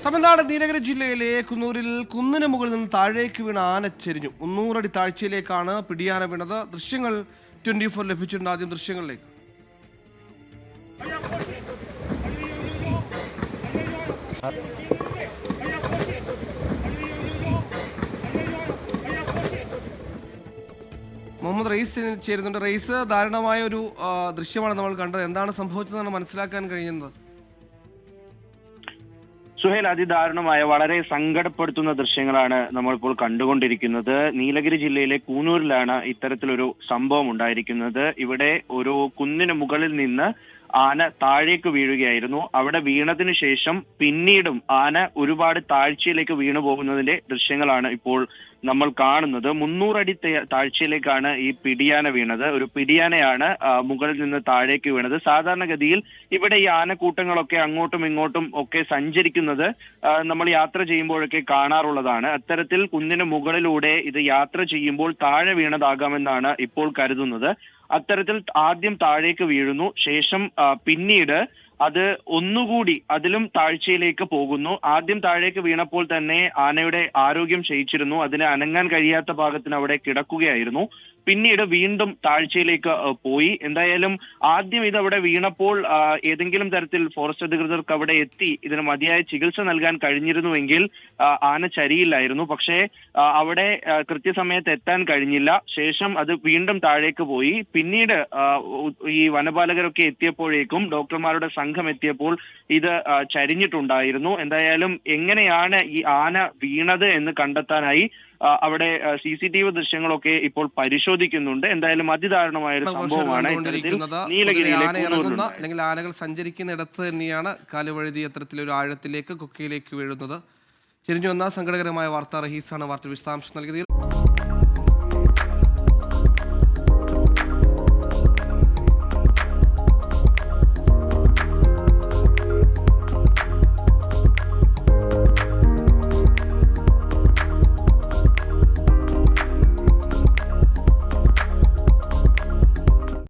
തമിഴ്നാട് നീലഗിരി ജില്ലയിലെ കുന്നൂരിൽ കുന്നിന് മുകളിൽ നിന്ന് താഴേക്ക് വീണ ആന ചെരിഞ്ഞു. 300 അടി താഴ്ചയിലേക്കാണ് പിടിയാന വീണത്. ദൃശ്യങ്ങൾ 24 ലഭിച്ചിട്ടുണ്ട്. ആദ്യം ദൃശ്യങ്ങളിലേക്ക്. മുഹമ്മദ് റയീസ് ചേരുന്നുണ്ട്. റയീസ്, ദാരുണമായ ഒരു ദൃശ്യമാണ് നമ്മൾ കണ്ടത്. എന്താണ് സംഭവിച്ചതെന്നാണ് മനസ്സിലാക്കാൻ കഴിയുന്നത്? സുഹേൽ, അതിദാരുണമായ വളരെ സങ്കടപ്പെടുത്തുന്ന ദൃശ്യങ്ങളാണ് നമ്മളിപ്പോൾ കണ്ടുകൊണ്ടിരിക്കുന്നത്. നീലഗിരി ജില്ലയിലെ കൂനൂരിലാണ് ഇത്തരത്തിലൊരു സംഭവം ഉണ്ടായിരിക്കുന്നത്. ഇവിടെ ഒരു കുന്നിന് മുകളിൽ നിന്ന് ആന താഴേക്ക് വീഴുകയായിരുന്നു. അവിടെ വീണതിനു ശേഷം പിന്നീടും ആന ഒരുപാട് താഴ്ചയിലേക്ക് വീണു പോകുന്നതിന്റെ ദൃശ്യങ്ങളാണ് ഇപ്പോൾ നമ്മൾ കാണുന്നത്. 300 അടി താഴ്ചയിലേക്കാണ് ഈ പിടിയാന വീണത്. ഒരു പിടിയാനയാണ് മുകളിൽ നിന്ന് താഴേക്ക് വീണത്. സാധാരണഗതിയിൽ ഇവിടെ ഈ ആനക്കൂട്ടങ്ങളൊക്കെ അങ്ങോട്ടും ഇങ്ങോട്ടും ഒക്കെ സഞ്ചരിക്കുന്നത് നമ്മൾ യാത്ര ചെയ്യുമ്പോഴൊക്കെ കാണാറുള്ളതാണ്. അത്തരത്തിൽ കുന്നിന് മുകളിലൂടെ ഇത് യാത്ര ചെയ്യുമ്പോൾ താഴെ വീണതാകാമെന്നാണ് ഇപ്പോൾ കരുതുന്നത്. അത്തരത്തിൽ ആദ്യം താഴേക്ക് വീഴുന്നു, ശേഷം പിന്നീട് അത് ഒന്നുകൂടി അതിലും താഴ്ചയിലേക്ക് പോകുന്നു. ആദ്യം താഴേക്ക് വീണപ്പോൾ തന്നെ ആനയുടെ ആരോഗ്യം ക്ഷയിച്ചിരുന്നു. അതിന് അനങ്ങാൻ കഴിയാത്ത ഭാഗത്തിന് അവിടെ കിടക്കുകയായിരുന്നു. പിന്നീട് വീണ്ടും താഴ്ചയിലേക്ക് പോയി. എന്തായാലും ആദ്യം ഇത് അവിടെ വീണപ്പോൾ ഏതെങ്കിലും തരത്തിൽ ഫോറസ്റ്റ് അധികൃതർക്ക് അവിടെ എത്തി ഇതിന് മതിയായ ചികിത്സ നൽകാൻ കഴിഞ്ഞിരുന്നുവെങ്കിൽ ആന ചരിയില്ലായിരുന്നു. പക്ഷേ അവിടെ കൃത്യസമയത്ത് എത്താൻ കഴിഞ്ഞില്ല. ശേഷം അത് വീണ്ടും താഴേക്ക് പോയി. പിന്നീട് ഈ വനപാലകരൊക്കെ എത്തിയപ്പോഴേക്കും, ഡോക്ടർമാരുടെ സംഘം എത്തിയപ്പോൾ ഇത് ചരിഞ്ഞിട്ടുണ്ടായിരുന്നു. എന്തായാലും എങ്ങനെയാണ് ഈ ആന വീണത് എന്ന് കണ്ടെത്താനായി അവിടെ CCTV ദൃശ്യങ്ങളൊക്കെ ഇപ്പോൾ പരിശോധിക്കുന്നുണ്ട്. എന്തായാലും അതിദാരുണമായ ഒരു സംഭവമാണ് നീലഗിരിയിലെ അല്ലെങ്കിൽ ആനകൾ സഞ്ചരിക്കുന്ന ഇടത്ത് തന്നെയാണ് കാലുവഴുതി അത്തരത്തിലൊരു ആഴത്തിലേക്ക് കൊക്കയിലേക്ക് വീഴുന്നത്. ചെരിഞ്ഞു വന്ന സങ്കടകരമായ വാർത്ത. റഹീസാണ് വാർത്ത വിശദാംശം നൽകിയത്.